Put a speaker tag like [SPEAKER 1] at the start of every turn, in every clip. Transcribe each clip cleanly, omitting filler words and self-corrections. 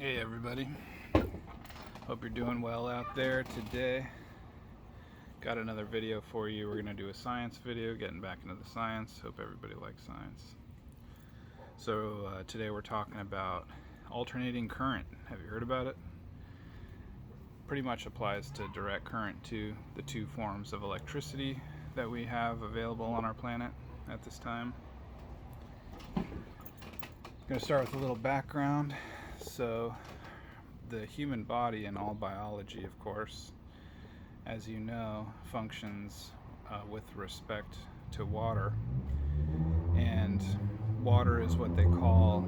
[SPEAKER 1] Hey everybody, hope you're doing well out there today. Got another video for you. We're going to do a science video, getting back into the science. Hope everybody likes science. So today we're talking about alternating current. Have you heard about it? Pretty much applies to direct current, to the two forms of electricity that we have available on our planet at this time. I'm going to start with a little background. So the human body and all biology, of course, as you know, functions with respect to water. And water is what they call,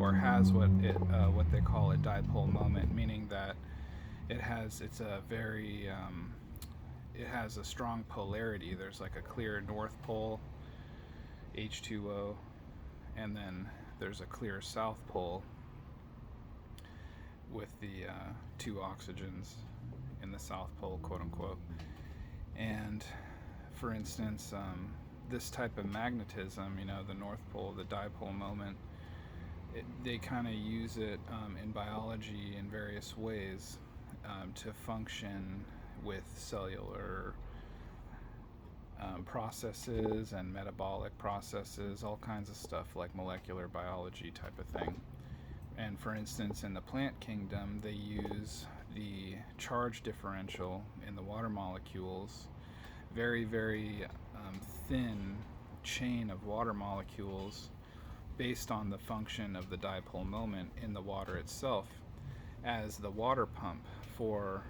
[SPEAKER 1] or has what they call a dipole moment, meaning that it has a strong polarity. There's like a clear north pole, H2O, and then there's a clear south pole with the two oxygens in the south pole, quote unquote. And for instance, this type of magnetism, the north pole, the dipole moment, they kind of use it in biology in various ways to function with cellular processes and metabolic processes, all kinds of stuff like molecular biology type of thing. And for instance, in the plant kingdom, they use the charge differential in the water molecules, very, very thin chain of water molecules based on the function of the dipole moment in the water itself as the water pump for,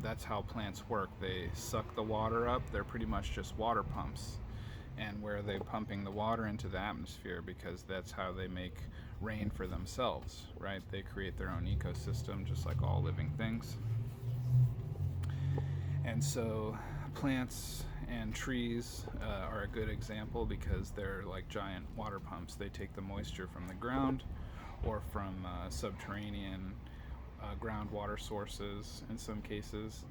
[SPEAKER 1] that's how plants work. They suck the water up. They're pretty much just water pumps. And where they're pumping the water into the atmosphere, because that's how they make rain for themselves, right? They create their own ecosystem just like all living things. And so plants and trees are a good example because they're like giant water pumps. They take the moisture from the ground or from subterranean groundwater sources in some cases,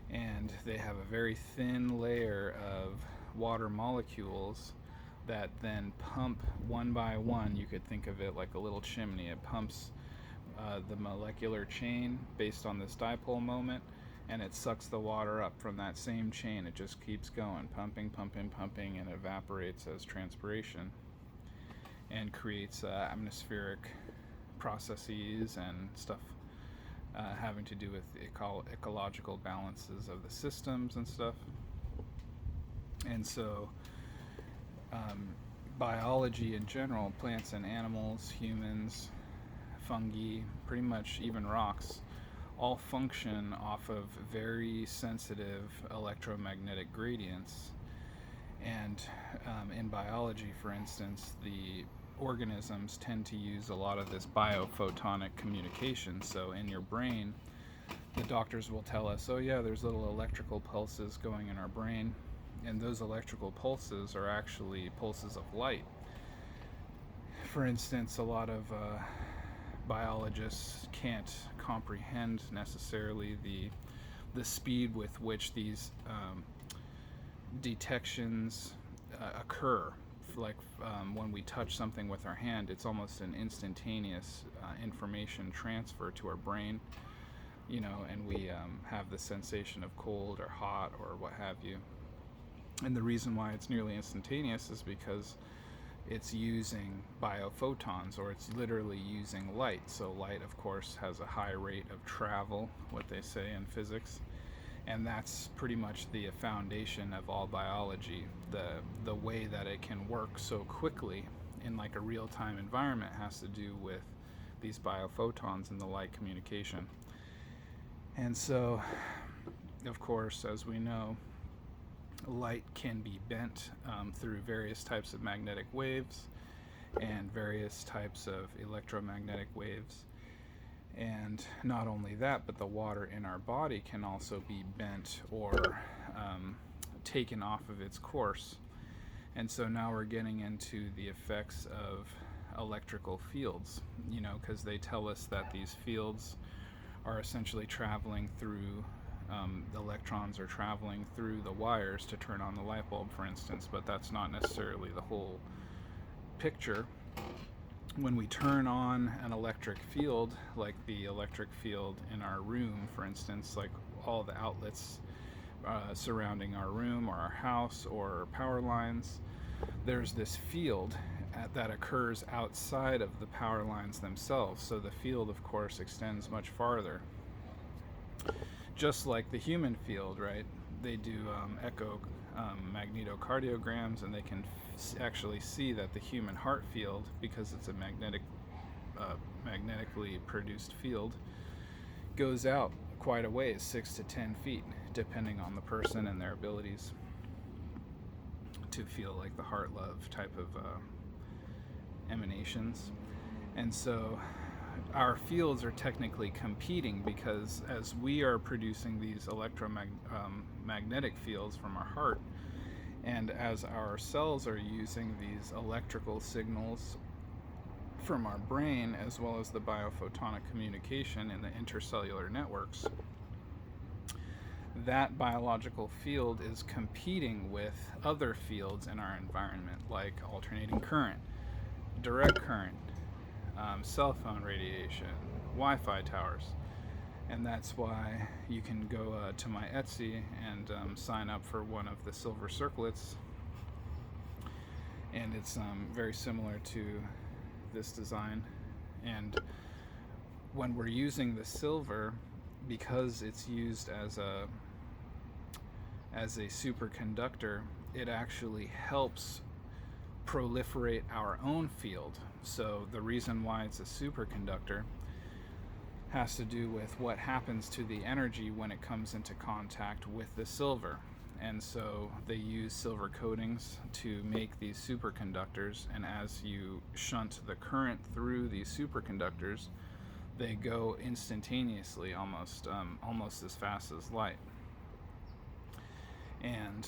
[SPEAKER 1] and they have a very thin layer of water molecules that then pump one by one. You could think of it like a little chimney. It pumps the molecular chain based on this dipole moment, and it sucks the water up from that same chain. It just keeps going, pumping, pumping, pumping, and evaporates as transpiration and creates atmospheric processes and stuff having to do with ecological balances of the systems and stuff. And so biology in general, plants and animals, humans, fungi, pretty much even rocks, all function off of very sensitive electromagnetic gradients. And in biology, for instance, the organisms tend to use a lot of this biophotonic communication. So in your brain, the doctors will tell us, oh yeah, there's little electrical pulses going in our brain, and those electrical pulses are actually pulses of light. For instance, a lot of biologists can't comprehend necessarily the speed with which these detections occur. Like when we touch something with our hand, it's almost an instantaneous information transfer to our brain, and we have the sensation of cold or hot or what have you. And the reason why it's nearly instantaneous is because it's using biophotons, or it's literally using light. So light, of course, has a high rate of travel, what they say in physics. And that's pretty much the foundation of all biology. The way that it can work so quickly in like a real-time environment has to do with these biophotons and the light communication. And so, of course, as we know, light can be bent through various types of magnetic waves and various types of electromagnetic waves. And not only that, but the water in our body can also be bent or taken off of its course. And so now we're getting into the effects of electrical fields, because they tell us that these fields are essentially traveling through, the electrons are traveling through the wires to turn on the light bulb, for instance, but that's not necessarily the whole picture. when we turn on an electric field, like the electric field in our room, for instance, like all the outlets surrounding our room or our house or power lines, there's this field that occurs outside of the power lines themselves. So the field, of course, extends much farther. Just like the human field, right? They do echo magnetocardiograms, and they can actually see that the human heart field, because it's a magnetically produced field, goes out quite a ways, 6 to 10 feet, depending on the person and their abilities to feel like the heart love type of emanations. And so our fields are technically competing, because as we are producing these electromagnetic fields from our heart, and as our cells are using these electrical signals from our brain, as well as the biophotonic communication in the intercellular networks, that biological field is competing with other fields in our environment, like alternating current, direct current, cell phone radiation, Wi-Fi towers. And that's why you can go to my Etsy and sign up for one of the silver circlets. And it's very similar to this design. And when we're using the silver, because it's used as a superconductor, it actually helps proliferate our own field. So the reason why it's a superconductor has to do with what happens to the energy when it comes into contact with the silver. And so they use silver coatings to make these superconductors, and as you shunt the current through these superconductors, they go instantaneously, almost as fast as light. And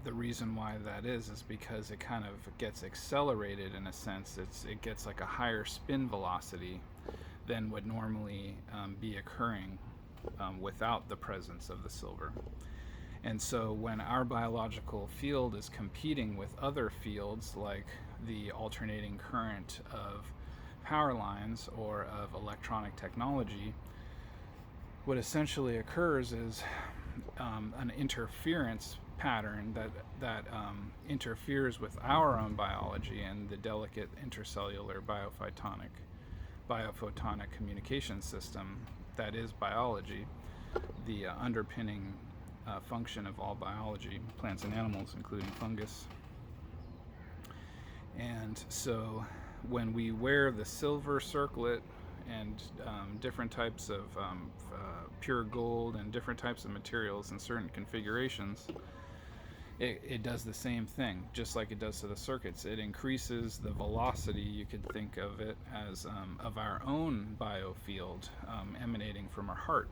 [SPEAKER 1] the reason why that is because it kind of gets accelerated in a sense. It gets like a higher spin velocity than would normally be occurring without the presence of the silver. And so when our biological field is competing with other fields, like the alternating current of power lines or of electronic technology, what essentially occurs is an interference pattern that interferes with our own biology and the delicate intercellular biophotonic communication system that is biology, the underpinning function of all biology, plants and animals, including fungus. And so when we wear the silver circlet and different types of pure gold and different types of materials in certain configurations, it does the same thing, just like it does to the circuits. It increases the velocity, you could think of it as, of our own biofield emanating from our heart.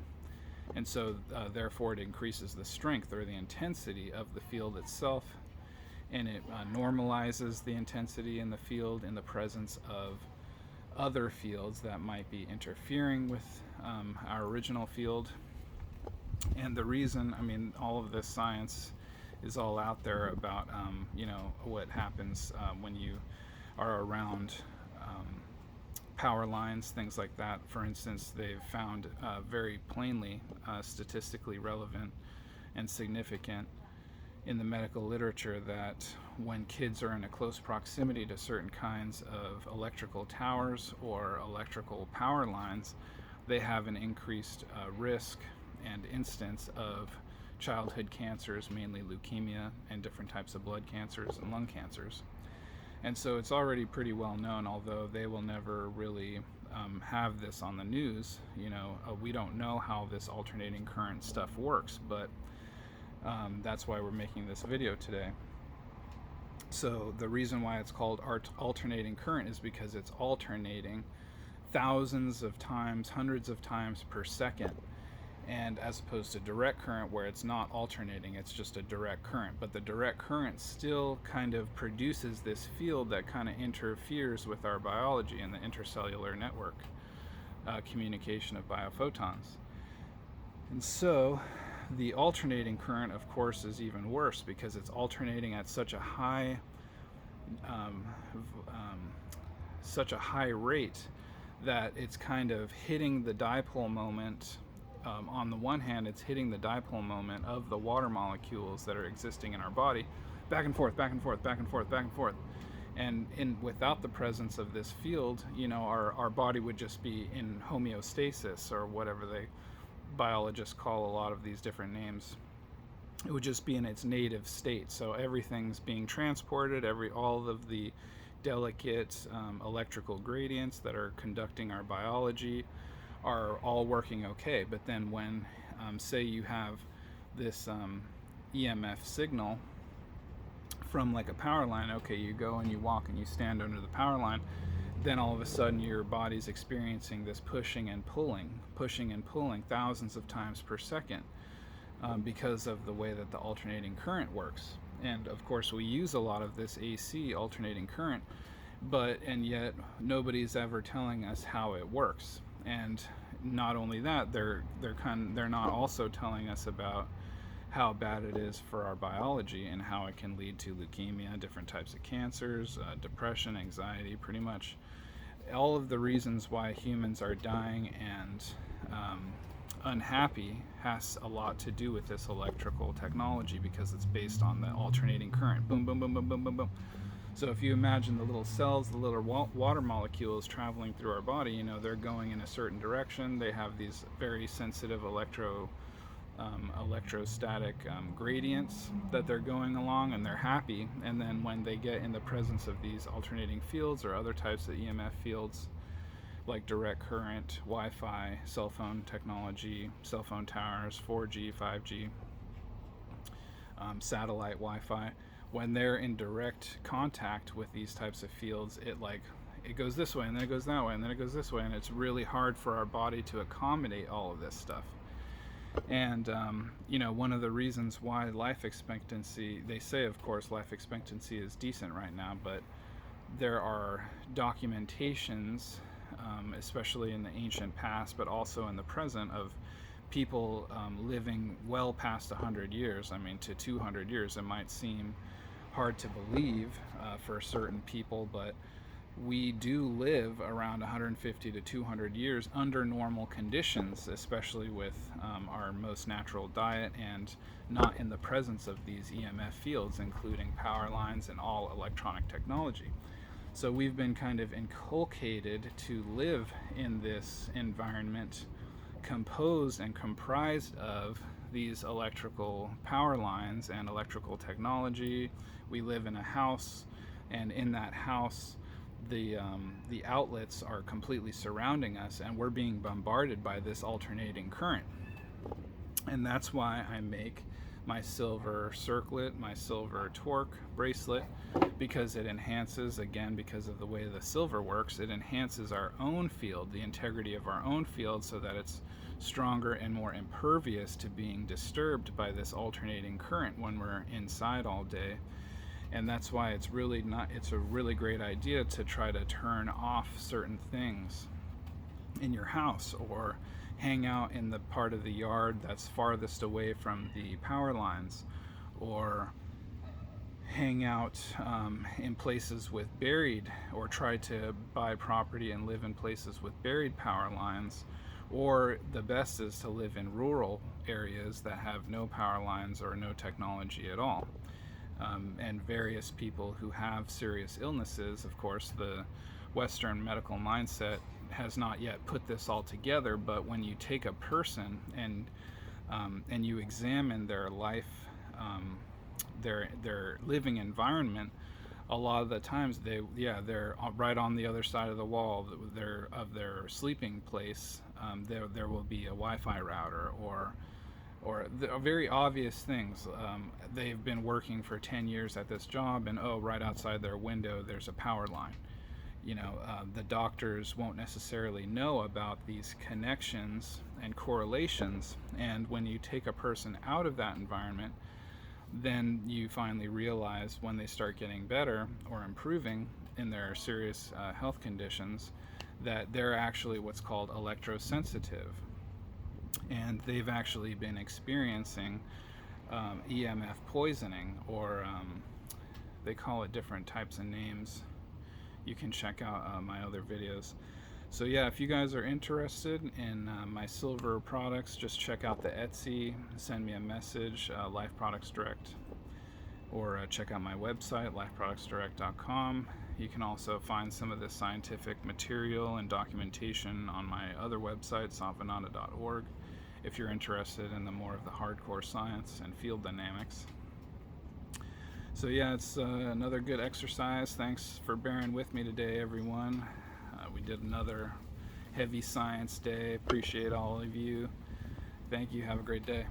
[SPEAKER 1] And so therefore it increases the strength or the intensity of the field itself, and it normalizes the intensity in the field in the presence of other fields that might be interfering with our original field. And the reason, all of this science is all out there about what happens when you are around power lines, things like that. For instance, they've found very plainly, statistically relevant and significant in the medical literature, that when kids are in a close proximity to certain kinds of electrical towers or electrical power lines, they have an increased risk and instance of childhood cancers, mainly leukemia and different types of blood cancers and lung cancers. And so it's already pretty well known, although they will never really have this on the news. We don't know how this alternating current stuff works, but that's why we're making this video today. So the reason why it's called alternating current is because it's alternating thousands of times, hundreds of times per second, and as opposed to direct current, where it's not alternating, it's just a direct current. But the direct current still kind of produces this field that kind of interferes with our biology and the intercellular network communication of biophotons. And so the alternating current, of course, is even worse, because it's alternating at such a high such a high rate that it's kind of hitting the dipole moment. On the one hand, it's hitting the dipole moment of the water molecules that are existing in our body, back and forth, back and forth, back and forth, back and forth. And without the presence of this field, our body would just be in homeostasis, or whatever they biologists call a lot of these different names. It would just be in its native state. So everything's being transported, all of the delicate electrical gradients that are conducting our biology are all working okay. But then when, say, you have this EMF signal from like a power line, okay, you go and you walk and you stand under the power line, then all of a sudden your body's experiencing this pushing and pulling thousands of times per second, because of the way that the alternating current works. And of course we use a lot of this AC alternating current, and yet nobody's ever telling us how it works. And not only that, they're not also telling us about how bad it is for our biology and how it can lead to leukemia, different types of cancers, depression, anxiety, pretty much all of the reasons why humans are dying and unhappy has a lot to do with this electrical technology, because it's based on the alternating current. Boom, boom, boom, boom, boom, boom, boom. So if you imagine the little cells, the little water molecules traveling through our body, they're going in a certain direction. They have these very sensitive electrostatic gradients that they're going along, and they're happy. And then when they get in the presence of these alternating fields or other types of EMF fields, like direct current, Wi-Fi, cell phone technology, cell phone towers, 4G, 5G, satellite Wi-Fi, when they're in direct contact with these types of fields, it goes this way, and then it goes that way, and then it goes this way, and it's really hard for our body to accommodate all of this stuff. And one of the reasons why life expectancy, they say, of course, life expectancy is decent right now, but there are documentations, especially in the ancient past, but also in the present, of people living well past 100 years. I mean, to 200 years. It might seem hard to believe for certain people, but we do live around 150 to 200 years under normal conditions, especially with our most natural diet and not in the presence of these EMF fields, including power lines and all electronic technology. So we've been kind of inculcated to live in this environment composed and comprised of these electrical power lines and electrical technology. We live in a house, and in that house, the outlets are completely surrounding us, and we're being bombarded by this alternating current. And that's why I make my silver circlet, my silver torque bracelet, because it enhances, again, because of the way the silver works, it enhances our own field, the integrity of our own field, so that it's stronger and more impervious to being disturbed by this alternating current when we're inside all day. And that's why it's a really great idea to try to turn off certain things in your house, or hang out in the part of the yard that's farthest away from the power lines, or hang out in places with buried, or try to buy property and live in places with buried power lines. Or the best is to live in rural areas that have no power lines or no technology at all. And various people who have serious illnesses, of course, the Western medical mindset has not yet put this all together, but when you take a person and you examine their life, their living environment, a lot of the times they're right on the other side of the wall of their sleeping place. There will be a Wi-Fi router, or very obvious things. They've been working for 10 years at this job, and right outside their window there's a power line. The doctors won't necessarily know about these connections and correlations, and when you take a person out of that environment, then you finally realize, when they start getting better or improving in their serious health conditions, that they're actually what's called electrosensitive, and they've actually been experiencing EMF poisoning, or they call it different types of names. you can check out my other videos. So yeah, if you guys are interested in my silver products, just check out the Etsy, send me a message, Life Products Direct, or check out my website, lifeproductsdirect.com. You can also find some of this scientific material and documentation on my other website, savananda.org, if you're interested in the more of the hardcore science and field dynamics. So yeah, it's another good exercise. Thanks for bearing with me today, everyone. We did another heavy science day. Appreciate all of you. Thank you. Have a great day.